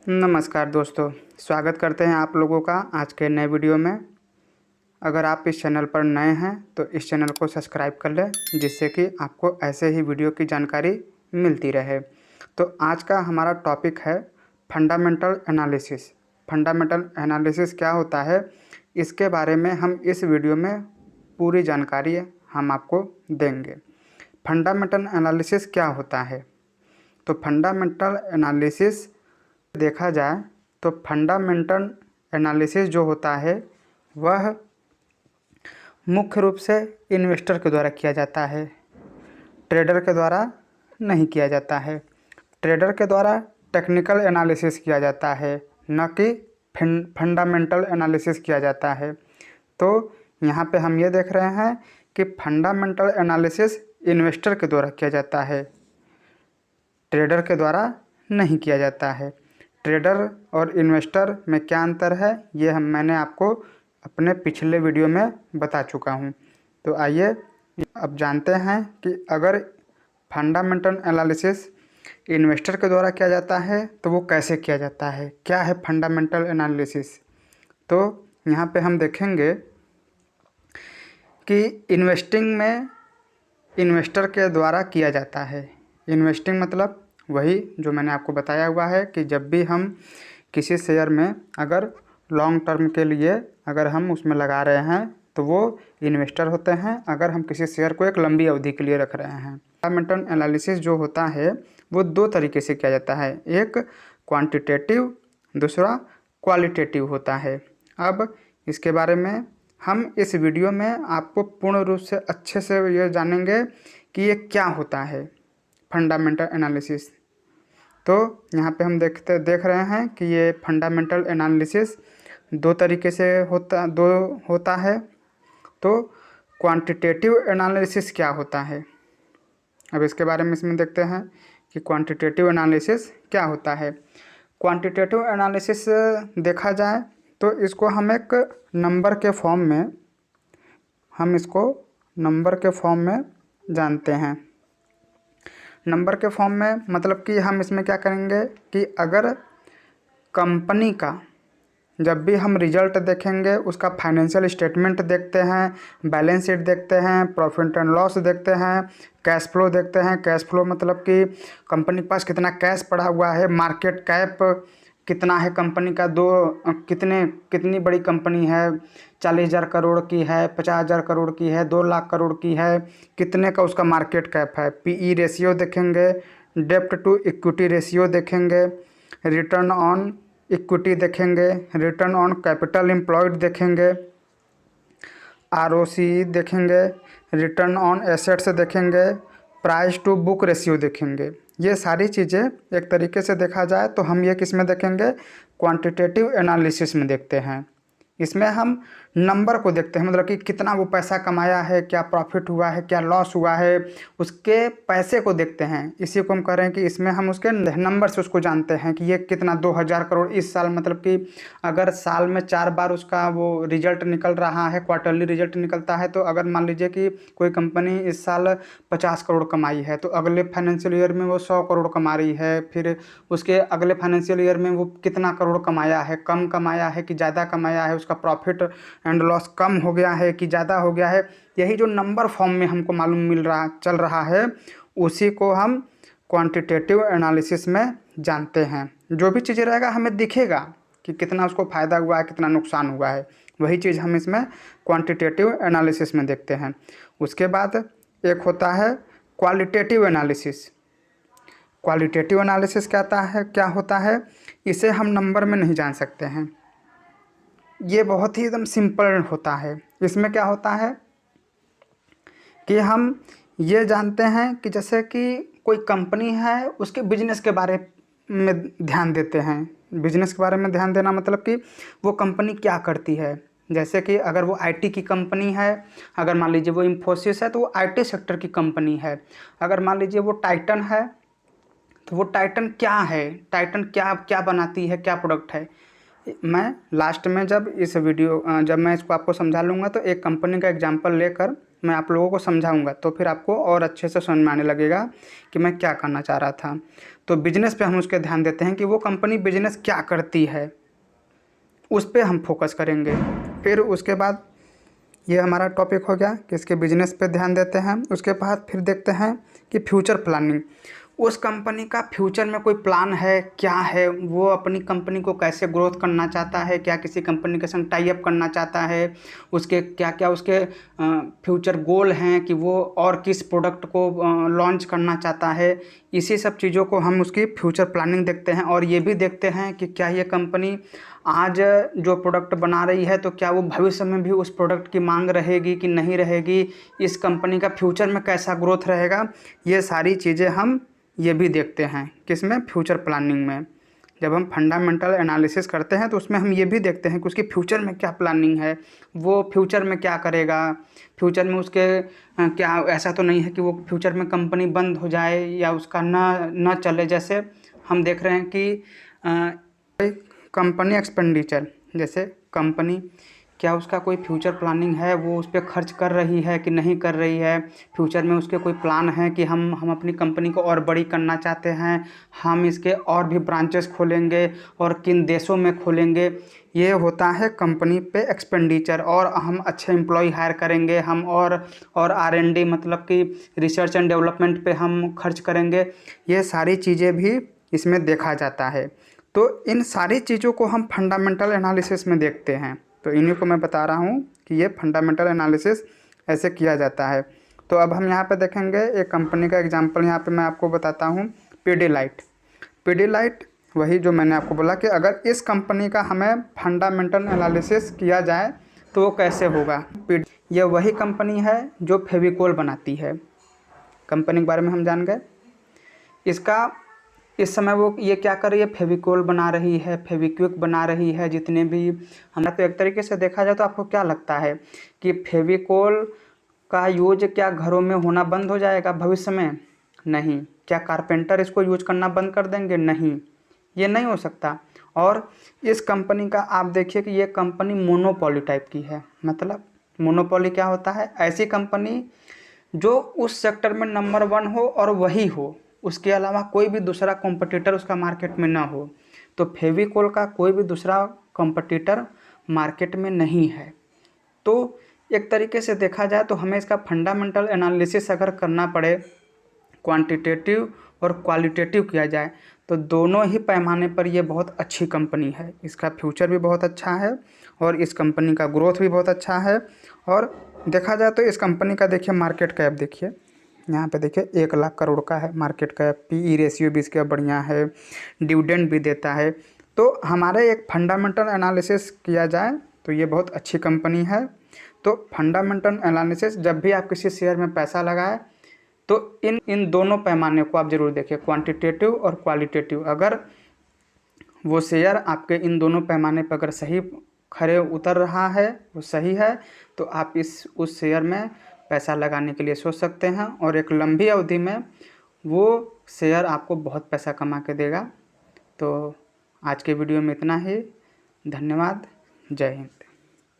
नमस्कार दोस्तों, स्वागत करते हैं आप लोगों का आज के नए वीडियो में। अगर आप इस चैनल पर नए हैं तो इस चैनल को सब्सक्राइब कर लें, जिससे कि आपको ऐसे ही वीडियो की जानकारी मिलती रहे। तो आज का हमारा टॉपिक है फंडामेंटल एनालिसिस। फंडामेंटल एनालिसिस क्या होता है, इसके बारे में हम इस वीडियो में पूरी जानकारी हम आपको देंगे। फंडामेंटल एनालिसिस क्या होता है? तो फंडामेंटल एनालिसिस देखा जाए तो फंडामेंटल एनालिसिस जो होता है वह मुख्य रूप से इन्वेस्टर के द्वारा किया जाता है, ट्रेडर के द्वारा नहीं किया जाता है। ट्रेडर के द्वारा टेक्निकल एनालिसिस किया जाता है, न कि फंडामेंटल एनालिसिस किया जाता है। तो यहाँ पे हम ये देख रहे हैं कि फंडामेंटल एनालिसिस इन्वेस्टर के द्वारा किया जाता है, ट्रेडर के द्वारा नहीं किया जाता है। ट्रेडर और इन्वेस्टर में क्या अंतर है, ये मैंने आपको अपने पिछले वीडियो में बता चुका हूँ। तो आइए अब जानते हैं कि अगर फंडामेंटल एनालिसिस इन्वेस्टर के द्वारा किया जाता है तो वो कैसे किया जाता है, क्या है फंडामेंटल एनालिसिस। तो यहाँ पे हम देखेंगे कि इन्वेस्टिंग में इन्वेस्टर के द्वारा किया जाता है। इन्वेस्टिंग मतलब वही जो मैंने आपको बताया हुआ है कि जब भी हम किसी शेयर में अगर लॉन्ग टर्म के लिए अगर हम उसमें लगा रहे हैं तो वो इन्वेस्टर होते हैं। अगर हम किसी शेयर को एक लंबी अवधि के लिए रख रहे हैं। फंडामेंटल एनालिसिस जो होता है वो दो तरीके से किया जाता है, एक क्वांटिटेटिव, दूसरा क्वालिटेटिव होता है। अब इसके बारे में हम इस वीडियो में आपको पूर्ण रूप से अच्छे से ये जानेंगे कि ये क्या होता है फंडामेंटल एनालिसिस। तो यहाँ पे हम देख रहे हैं कि ये फंडामेंटल एनालिसिस दो तरीके से होता है। तो क्वांटिटेटिव एनालिसिस क्या होता है, अब इसके बारे में इसमें देखते हैं कि क्वांटिटेटिव एनालिसिस क्या होता है। क्वांटिटेटिव एनालिसिस देखा जाए तो इसको हम एक नंबर के फॉर्म में जानते हैं। नंबर के फॉर्म में मतलब कि हम इसमें क्या करेंगे कि अगर कंपनी का जब भी हम रिजल्ट देखेंगे, उसका फाइनेंशियल स्टेटमेंट देखते हैं, बैलेंस शीट देखते हैं, प्रॉफिट एंड लॉस देखते हैं, कैश फ्लो देखते हैं। कैश फ्लो मतलब कि कंपनी के पास कितना कैश पड़ा हुआ है, मार्केट कैप कितना है कंपनी का, कितनी बड़ी कंपनी है, 40,000 करोड़ की है, 50,000 करोड़ की है, 2 लाख करोड़ की है, कितने का उसका मार्केट कैप है। पीई रेशियो देखेंगे, डेब्ट टू इक्विटी रेशियो देखेंगे, रिटर्न ऑन इक्विटी देखेंगे, रिटर्न ऑन कैपिटल एम्प्लॉयड देखेंगे, आरओसी देखेंगे, रिटर्न ऑन एसेट्स देखेंगे, प्राइस टू बुक रेशियो देखेंगे। ये सारी चीज़ें एक तरीके से देखा जाए तो हम ये किस में देखेंगे, क्वांटिटेटिव एनालिसिस में देखते हैं। इसमें हम नंबर को देखते हैं, मतलब कि कितना वो पैसा कमाया है, क्या प्रॉफिट हुआ है, क्या लॉस हुआ है, उसके पैसे को देखते हैं। इसी को हम कह रहे हैं कि इसमें हम उसके नंबर से उसको जानते हैं कि ये कितना 2,000 करोड़ इस साल, मतलब कि अगर साल में 4 बार उसका वो रिजल्ट निकल रहा है, क्वार्टरली रिजल्ट निकलता है, तो अगर मान लीजिए कि कोई कंपनी इस साल 50 करोड़ कमाई है तो अगले फाइनेंशियल ईयर में वो 100 करोड़ कमा रही है, फिर उसके अगले फाइनेंशियल ईयर में वो कितना करोड़ कमाया है, कम कमाया है कि ज़्यादा कमाया है, उसका प्रॉफिट एंड लॉस कम हो गया है कि ज़्यादा हो गया है। यही जो नंबर फॉर्म में हमको मालूम चल रहा है, उसी को हम क्वांटिटेटिव एनालिसिस में जानते हैं। जो भी चीज़ें रहेगा हमें दिखेगा कि कितना उसको फ़ायदा हुआ है, कितना नुकसान हुआ है, वही चीज़ हम इसमें क्वांटिटेटिव एनालिसिस में देखते हैं। उसके बाद एक होता है क्वालिटेटिव एनालिसिस। क्वालिटेटिव एनालिसिस क्या होता है, इसे हम नंबर में नहीं जान सकते हैं। ये बहुत ही एकदम सिंपल होता है। इसमें क्या होता है कि हम ये जानते हैं कि जैसे कि कोई कंपनी है, उसके बिजनेस के बारे में ध्यान देते हैं। बिजनेस के बारे में ध्यान देना मतलब कि वो कंपनी क्या करती है। जैसे कि अगर वो आईटी की कंपनी है, अगर मान लीजिए वो इन्फोसिस है तो वो आईटी सेक्टर की कंपनी है। अगर मान लीजिए वो टाइटन है तो वो टाइटन क्या है, टाइटन क्या क्या बनाती है, क्या प्रोडक्ट है। मैं लास्ट में जब मैं इसको आपको समझा लूँगा तो एक कंपनी का एग्जांपल लेकर मैं आप लोगों को समझाऊंगा, तो फिर आपको और अच्छे से समझ में आने लगेगा कि मैं क्या करना चाह रहा था। तो बिजनेस पे हम उसके ध्यान देते हैं कि वो कंपनी बिजनेस क्या करती है, उस पर हम फोकस करेंगे। फिर उसके बाद ये हमारा टॉपिक हो गया कि इसके बिजनेस पे ध्यान देते हैं। उसके बाद फिर देखते हैं कि फ्यूचर प्लानिंग, उस कंपनी का फ्यूचर में कोई प्लान है क्या है, वो अपनी कंपनी को कैसे ग्रोथ करना चाहता है, क्या किसी कंपनी के संग टाई अप करना चाहता है, उसके क्या क्या उसके फ्यूचर गोल हैं कि वो और किस प्रोडक्ट को लॉन्च करना चाहता है। इसी सब चीज़ों को हम उसकी फ्यूचर प्लानिंग देखते हैं। और ये भी देखते हैं कि क्या ये कंपनी आज जो प्रोडक्ट बना रही है तो क्या वो भविष्य में भी उस प्रोडक्ट की मांग रहेगी कि नहीं रहेगी, इस कंपनी का फ्यूचर में कैसा ग्रोथ रहेगा। ये सारी चीज़ें हम ये भी देखते हैं किसमें, फ्यूचर प्लानिंग में। जब हम फंडामेंटल एनालिसिस करते हैं तो उसमें हम ये भी देखते हैं कि उसकी फ्यूचर में क्या प्लानिंग है, वो फ्यूचर में क्या करेगा, फ्यूचर में उसके क्या ऐसा तो नहीं है कि वो फ्यूचर में कंपनी बंद हो जाए या उसका न चले। जैसे हम देख रहे हैं कि कंपनी एक्सपेंडिचर, जैसे कंपनी क्या उसका कोई फ्यूचर प्लानिंग है, वो उस पर खर्च कर रही है कि नहीं कर रही है, फ्यूचर में उसके कोई प्लान है कि हम अपनी कंपनी को और बड़ी करना चाहते हैं, हम इसके और भी ब्रांचेस खोलेंगे और किन देशों में खोलेंगे। ये होता है कंपनी पे एक्सपेंडिचर। और हम अच्छे एम्प्लॉय हायर करेंगे, हम और R&D मतलब कि रिसर्च एंड डेवलपमेंट पे हम खर्च करेंगे। ये सारी चीज़ें भी इसमें देखा जाता है। तो इन सारी चीज़ों को हम फंडामेंटल एनालिसिस में देखते हैं। तो इन्हीं को मैं बता रहा हूँ कि ये फंडामेंटल एनालिसिस ऐसे किया जाता है। तो अब हम यहाँ पे देखेंगे एक कंपनी का एग्जांपल, यहाँ पे मैं आपको बताता हूँ पीडीलाइट। पीडीलाइट वही जो मैंने आपको बोला कि अगर इस कंपनी का हमें फंडामेंटल एनालिसिस किया जाए तो वो कैसे होगा। ये वही कंपनी है जो फेविकोल बनाती है। कंपनी के बारे में हम जान गए। इसका इस समय वो ये क्या कर रही है, फेविकोल बना रही है, फेविक्विक बना रही है, जितने भी हमारा। तो एक तरीके से देखा जाए तो आपको क्या लगता है कि फेविकोल का यूज क्या घरों में होना बंद हो जाएगा भविष्य में? नहीं। क्या कारपेंटर इसको यूज करना बंद कर देंगे? नहीं, ये नहीं हो सकता। और इस कंपनी का आप देखिए कि ये कंपनी मोनोपोली टाइप की है। मतलब मोनोपोली क्या होता है, ऐसी कंपनी जो उस सेक्टर में नंबर 1 हो और वही हो, उसके अलावा कोई भी दूसरा कॉम्पिटिटर उसका मार्केट में ना हो। तो फेविकोल का कोई भी दूसरा कॉम्पिटिटर मार्केट में नहीं है। तो एक तरीके से देखा जाए तो हमें इसका फंडामेंटल एनालिसिस अगर करना पड़े, क्वांटिटेटिव और क्वालिटेटिव किया जाए, तो दोनों ही पैमाने पर ये बहुत अच्छी कंपनी है। इसका फ्यूचर भी बहुत अच्छा है और इस कंपनी का ग्रोथ भी बहुत अच्छा है। और देखा जाए तो इस कंपनी का देखिए मार्केट कैप, देखिए यहाँ पे देखिए 1 लाख करोड़ का है मार्केट कैप। पीई रेशियो भी इसका बढ़िया है, डिविडेंड भी देता है। तो हमारे एक फंडामेंटल एनालिसिस किया जाए तो ये बहुत अच्छी कंपनी है। तो फंडामेंटल एनालिसिस जब भी आप किसी शेयर में पैसा लगाए तो इन दोनों पैमाने को आप जरूर देखिए, क्वांटिटेटिव और क्वालिटेटिव। अगर वो शेयर आपके इन दोनों पैमाने पर अगर सही खरे उतर रहा है, वो सही है, तो आप उस शेयर में पैसा लगाने के लिए सोच सकते हैं। और एक लंबी अवधि में वो शेयर आपको बहुत पैसा कमा के देगा। तो आज के वीडियो में इतना ही। धन्यवाद। जय हिंद।